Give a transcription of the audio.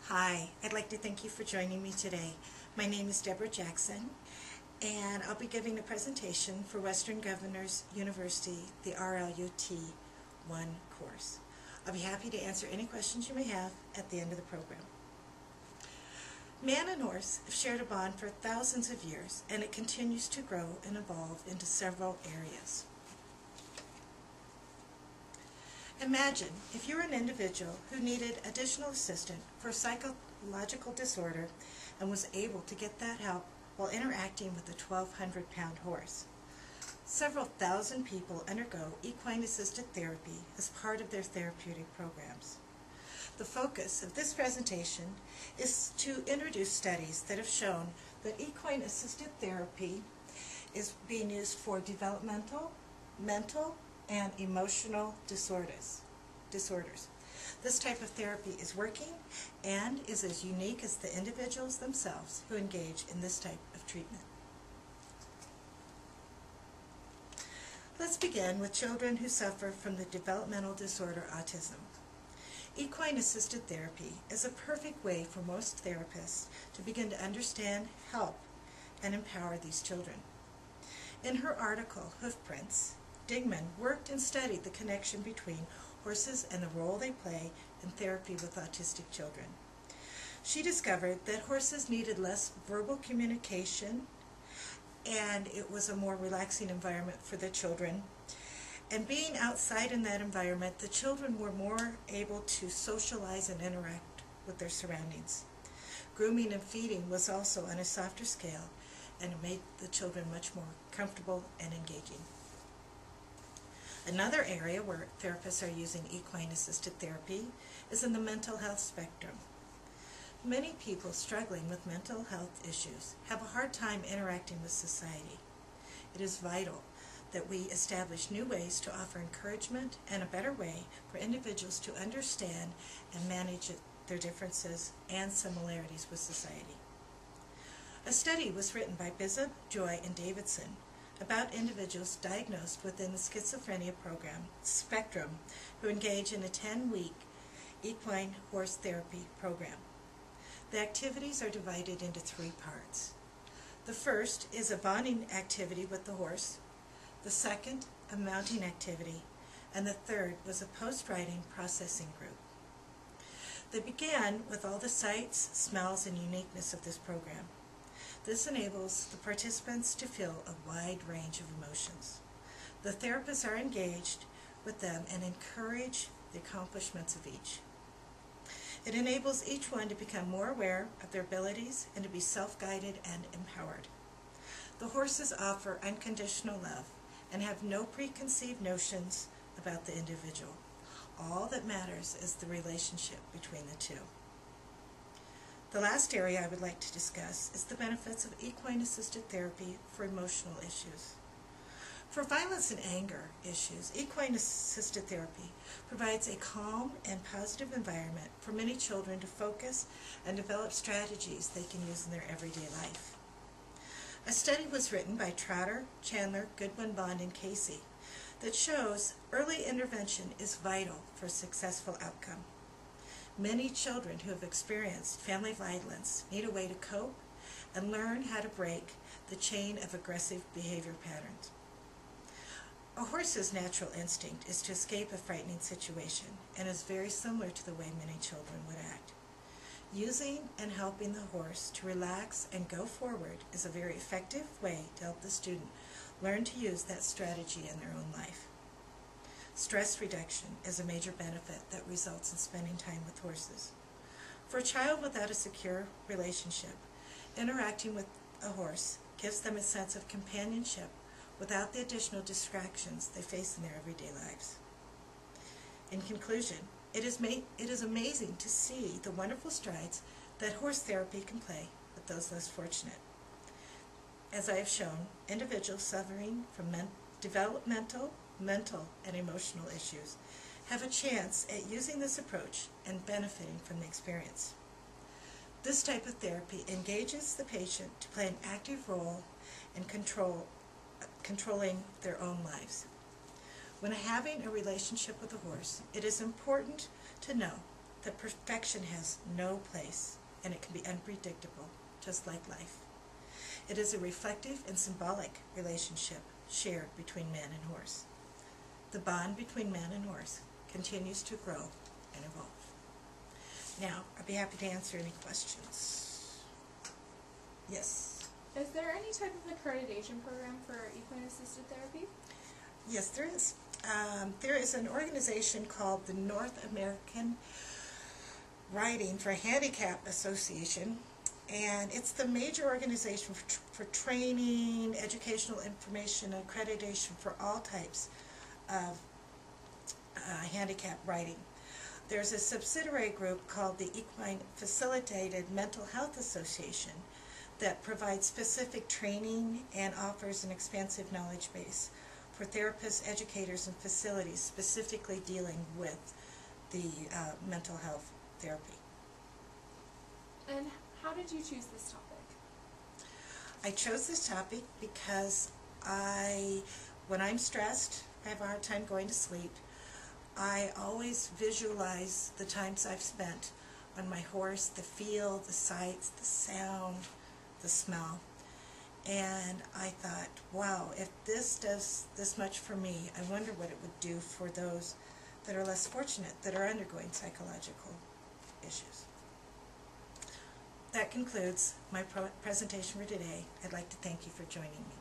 Hi, I'd like to thank you for joining me today. My name is Deborah Jackson, and I'll be giving a presentation for Western Governors University, the RLUT 1 course. I'll be happy to answer any questions you may have at the end of the program. Man and horse have shared a bond for thousands of years, and it continues to grow and evolve into several areas. Imagine if you were an individual who needed additional assistance for a psychological disorder and was able to get that help while interacting with a 1,200-pound horse. Several thousand people undergo equine-assisted therapy as part of their therapeutic programs. The focus of this presentation is to introduce studies that have shown that equine-assisted therapy is being used for developmental, mental, and emotional disorders. This type of therapy is working and is as unique as the individuals themselves who engage in this type of treatment. Let's begin with children who suffer from the developmental disorder autism. Equine-assisted therapy is a perfect way for most therapists to begin to understand, help, and empower these children. In her article, Hoofprints, Digman worked and studied the connection between horses and the role they play in therapy with autistic children. She discovered that horses needed less verbal communication, and it was a more relaxing environment for the children. And being outside in that environment, the children were more able to socialize and interact with their surroundings. Grooming and feeding was also on a softer scale, and it made the children much more comfortable and engaging. Another area where therapists are using equine-assisted therapy is in the mental health spectrum. Many people struggling with mental health issues have a hard time interacting with society. It is vital that we establish new ways to offer encouragement and a better way for individuals to understand and manage their differences and similarities with society. A study was written by Bishop, Joy, and Davidson about individuals diagnosed within the schizophrenia program spectrum who engage in a 10-week equine horse therapy program. The activities are divided into 3 parts. The first is a bonding activity with the horse, the second a mounting activity, and the third was a post-riding processing group. They began with all the sights, smells, and uniqueness of this program. This enables the participants to feel a wide range of emotions. The therapists are engaged with them and encourage the accomplishments of each. It enables each one to become more aware of their abilities and to be self-guided and empowered. The horses offer unconditional love and have no preconceived notions about the individual. All that matters is the relationship between the two. The last area I would like to discuss is the benefits of equine-assisted therapy for emotional issues. For violence and anger issues, equine-assisted therapy provides a calm and positive environment for many children to focus and develop strategies they can use in their everyday life. A study was written by Trotter, Chandler, Goodwin, Bond, and Casey that shows early intervention is vital for a successful outcome. Many children who have experienced family violence need a way to cope and learn how to break the chain of aggressive behavior patterns. A horse's natural instinct is to escape a frightening situation and is very similar to the way many children would act. Using and helping the horse to relax and go forward is a very effective way to help the student learn to use that strategy in their own life. Stress reduction is a major benefit that results in spending time with horses. For a child without a secure relationship, interacting with a horse gives them a sense of companionship without the additional distractions they face in their everyday lives. In conclusion, it is amazing to see the wonderful strides that horse therapy can play with those less fortunate. As I have shown, individuals suffering from developmental, mental, and emotional issues have a chance at using this approach and benefiting from the experience. This type of therapy engages the patient to play an active role in controlling their own lives. When having a relationship with a horse, it is important to know that perfection has no place and it can be unpredictable, just like life. It is a reflective and symbolic relationship shared between man and horse. The bond between man and horse continues to grow and evolve. Now, I'd be happy to answer any questions. Yes. Is there any type of accreditation program for equine-assisted therapy? Yes, there is. There is an organization called the North American Riding for Handicap Association, and it's the major organization for training, educational information, and accreditation for all types of handicap riding. There's a subsidiary group called the Equine Facilitated Mental Health Association that provides specific training and offers an expansive knowledge base for therapists, educators, and facilities specifically dealing with the mental health therapy. And how did you choose this topic? I chose this topic because when I'm stressed, I have a hard time going to sleep. I always visualize the times I've spent on my horse, the feel, the sights, the sound, the smell. And I thought, wow, if this does this much for me, I wonder what it would do for those that are less fortunate, that are undergoing psychological issues. That concludes my presentation for today. I'd like to thank you for joining me.